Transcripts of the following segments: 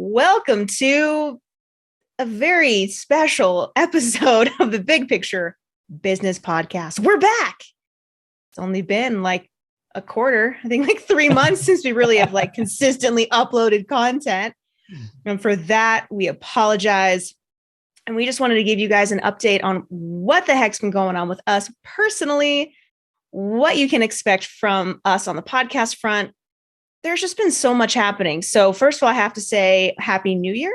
Welcome to a very special episode of the Big Picture Business Podcast. We're back. It's only been like a quarter, I think like 3 months since we really have like consistently uploaded content. And for that, we apologize. And we just wanted to give you guys an update on what the heck's been going on with us personally, what you can expect from us on the podcast front. There's just been so much happening. So first of all, I have to say Happy New Year.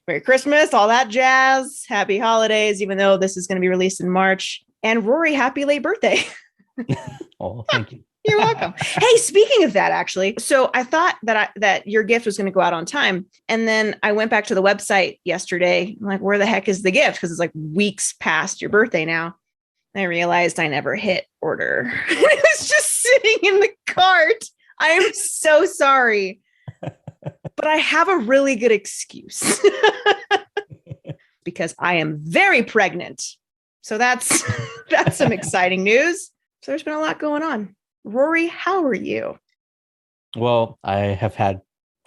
Merry Christmas, all that jazz. Happy holidays, even though this is going to be released in March. And Rory, happy late birthday. Oh, thank you. You're welcome. Hey, speaking of that, actually, so I thought that your gift was going to go out on time. And then I went back to the website yesterday. I'm like, where the heck is the gift? Because it's like weeks past your birthday now. And I realized I never hit order. It was just sitting in the cart. I am so sorry. But I have a really good excuse. Because I am very pregnant. So that's some exciting news. So there's been a lot going on. Rory, how are you? Well, I have had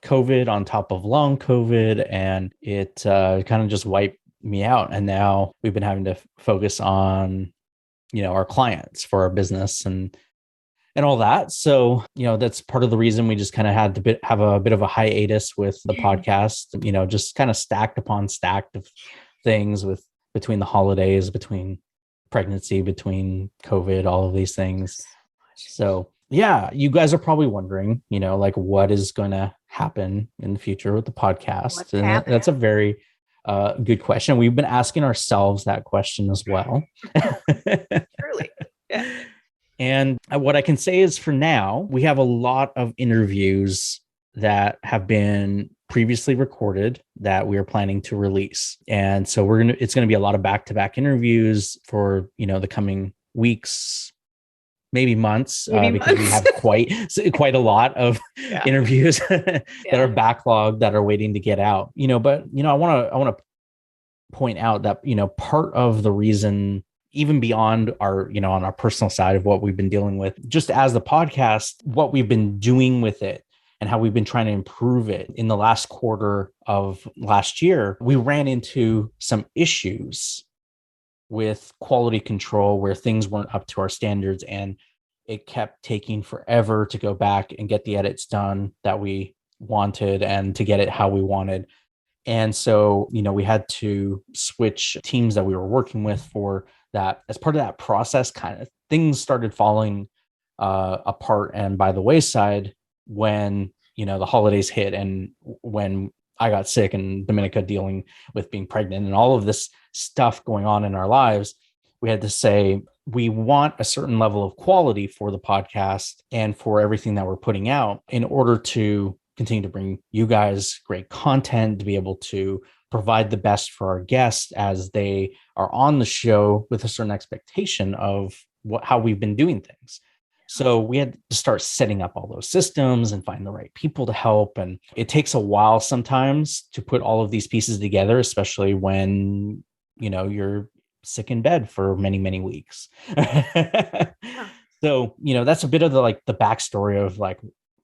COVID on top of long COVID, and it kind of just wiped me out. And now we've been having to focus on, our clients for our business and all that. So, that's part of the reason we just kind of had to have a bit of a hiatus with the podcast, just kind of stacked upon stacked of things between the holidays, between pregnancy, between COVID, all of these things. So yeah, you guys are probably wondering, like what is going to happen in the future with the podcast? And that's a very good question. We've been asking ourselves that question as well. Truly. Yeah. And what I can say is for now, we have a lot of interviews that have been previously recorded that we are planning to release. And so it's going to be a lot of back-to-back interviews for, the coming weeks, maybe months, because we have quite a lot of interviews that are backlogged that are waiting to get out, but, I want to point out that, part of the reason, even beyond our, on our personal side of what we've been dealing with, just as the podcast, what we've been doing with it and how we've been trying to improve it in the last quarter of last year, we ran into some issues with quality control where things weren't up to our standards, and it kept taking forever to go back and get the edits done that we wanted and to get it how we wanted. And so, we had to switch teams that we were working with for that. As part of that process, kind of things started falling apart and by the wayside when, the holidays hit and when I got sick and Dominica dealing with being pregnant and all of this stuff going on in our lives. We had to say, we want a certain level of quality for the podcast and for everything that we're putting out in order to continue to bring you guys great content, to be able to provide the best for our guests as they are on the show with a certain expectation of how we've been doing things. So we had to start setting up all those systems and find the right people to help. And it takes a while sometimes to put all of these pieces together, especially when, you're sick in bed for many, many weeks. So, that's a bit of the backstory of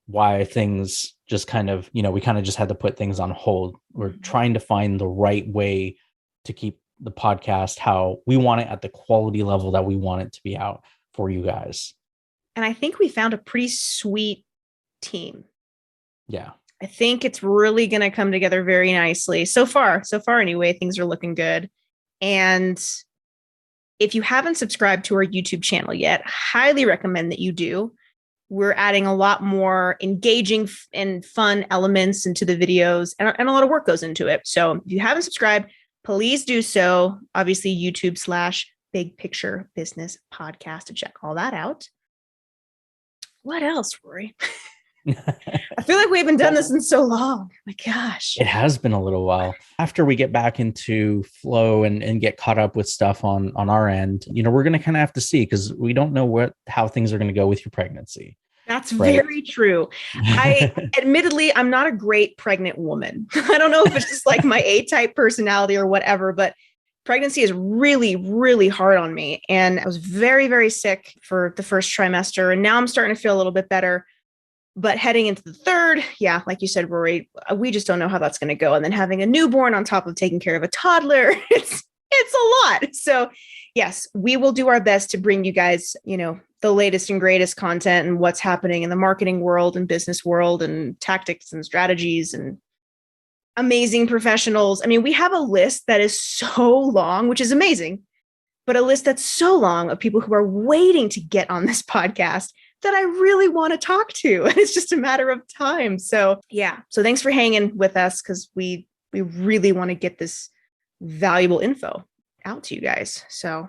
why things just kind of, we kind of just had to put things on hold. We're trying to find the right way to keep the podcast how we want it at the quality level that we want it to be out for you guys. And I think we found a pretty sweet team. Yeah. I think it's really going to come together very nicely. So far anyway, things are looking good. And if you haven't subscribed to our YouTube channel yet, highly recommend that you do. We're adding a lot more engaging and fun elements into the videos, and a lot of work goes into it. So if you haven't subscribed, please do so. Obviously, YouTube/Big Picture Business Podcast to check all that out. What else, Rory? I feel like we haven't done this in so long. My gosh. It has been a little while. After we get back into flow and get caught up with stuff on our end, we're going to kind of have to see, because we don't know how things are going to go with your pregnancy. That's right? Very true. Admittedly, I'm not a great pregnant woman. I don't know if it's just like my A-type personality or whatever, but pregnancy is really, really hard on me. And I was very, very sick for the first trimester. And now I'm starting to feel a little bit better. But heading into the third, yeah, like you said, Rory, we just don't know how that's going to go. And then having a newborn on top of taking care of a toddler, it's a lot. So yes, we will do our best to bring you guys, the latest and greatest content and what's happening in the marketing world and business world and tactics and strategies and amazing professionals. I mean, we have a list that is so long, which is amazing, but a list that's so long of people who are waiting to get on this podcast that I really want to talk to. And it's just a matter of time. So yeah. So thanks for hanging with us, because we really want to get this valuable info out to you guys. So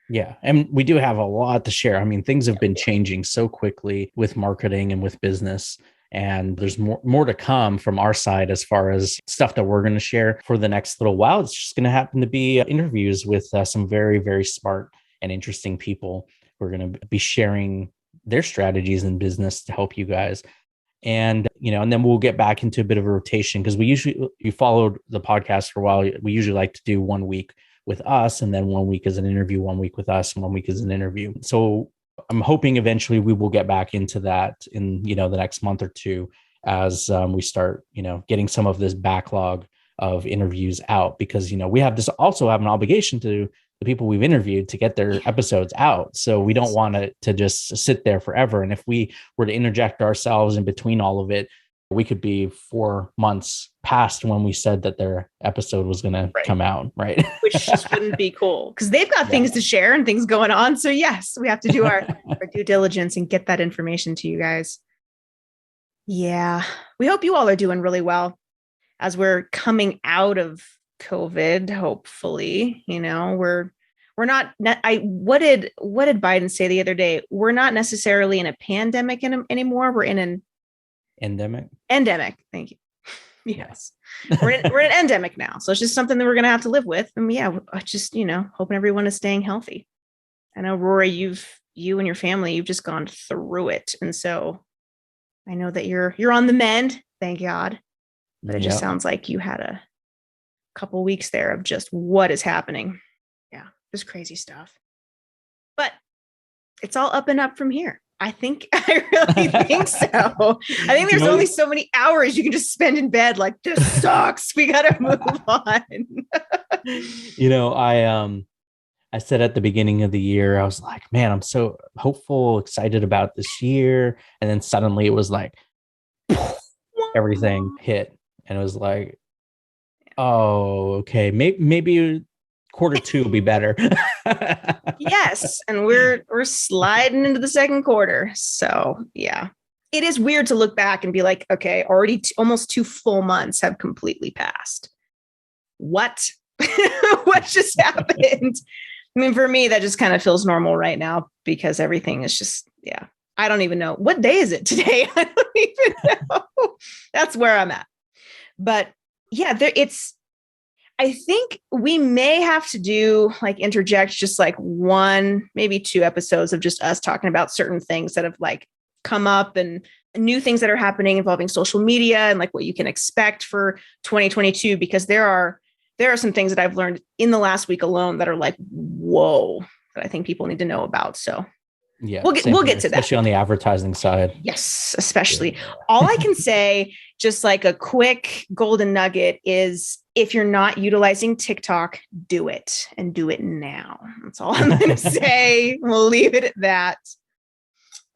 yeah. And we do have a lot to share. I mean, things have been changing so quickly with marketing and with business. And there's more to come from our side as far as stuff that we're going to share for the next little while. It's just going to happen to be interviews with some very, very smart and interesting people. We're going to be sharing their strategies in business to help you guys. And, and then we'll get back into a bit of a rotation, because you followed the podcast for a while. We usually like to do 1 week with us, and then 1 week as an interview, 1 week with us, and 1 week as an interview. So I'm hoping eventually we will get back into that in, the next month or two, as we start, getting some of this backlog of interviews out, because, we have an obligation to the people we've interviewed to get their episodes out. So we don't want it to just sit there forever. And if we were to interject ourselves in between all of it, we could be 4 months past when we said that their episode was going to come out, right? Which just wouldn't be cool, because they've got things to share and things going on. So yes, we have to do our due diligence and get that information to you guys. Yeah. We hope you all are doing really well as we're coming out of COVID, hopefully. We're not, what did Biden say the other day? We're not necessarily in a pandemic anymore. We're in an endemic. Thank you. Yes. We're in an endemic now. So it's just something that we're going to have to live with. And yeah, just, hoping everyone is staying healthy. I know, Rory, you and your family, you've just gone through it. And so I know that you're on the mend, thank God. But it just sounds like you had a couple weeks there of just what is happening. Yeah, just crazy stuff. But it's all up and up from here. I really think so. I think there's only so many hours you can just spend in bed. Like, this sucks. We got to move on. I said at the beginning of the year, I was like, man, I'm so hopeful, excited about this year. And then suddenly it was like, everything hit. And it was like, oh, okay, maybe Q2 will be better. Yes. And we're sliding into the second quarter. So yeah, it is weird to look back and be like, okay, already almost 2 full months have completely passed. What? What just happened? I mean, for me, that just kind of feels normal right now, because everything is just, I don't even know. What day is it today? I don't even know. That's where I'm at. But yeah, I think we may have to do interject just 1, maybe 2 episodes of just us talking about certain things that have come up and new things that are happening involving social media and what you can expect for 2022, because there are some things that I've learned in the last week alone that are whoa, that I think people need to know about. So yeah, we'll get to that, especially on the advertising side. Yes, especially. Yeah. All I can say, just a quick golden nugget, is if you're not utilizing TikTok, do it, and do it now. That's all I'm going to say. We'll leave it at that.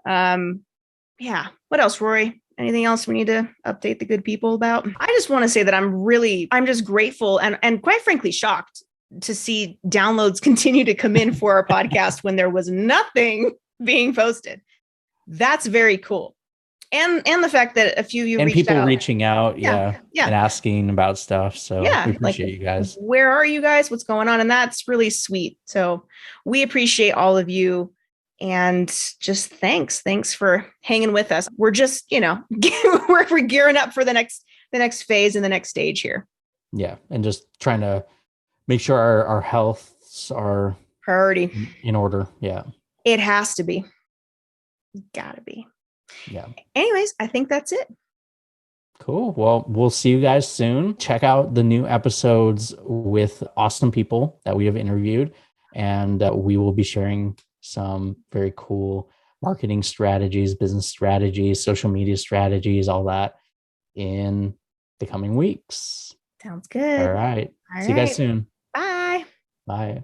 Yeah. What else, Rory? Anything else we need to update the good people about? I just want to say that I'm just grateful and quite frankly shocked to see downloads continue to come in for our podcast when there was nothing being posted. That's very cool. And the fact that a few of you and reached people out. reaching out, and asking about stuff. So we appreciate you guys. Where are you guys? What's going on? And that's really sweet. So we appreciate all of you, and just thanks for hanging with us. We're just, we're gearing up for the next phase and the next stage here. Yeah, and just trying to make sure our healths are priority in order. Yeah, it has to be. Gotta be. Yeah. Anyways, I think that's it. Cool. Well, we'll see you guys soon. Check out the new episodes with awesome people that we have interviewed, and we will be sharing some very cool marketing strategies, business strategies, social media strategies, all that in the coming weeks. Sounds good. All right. All See you guys right. soon. Bye. Bye.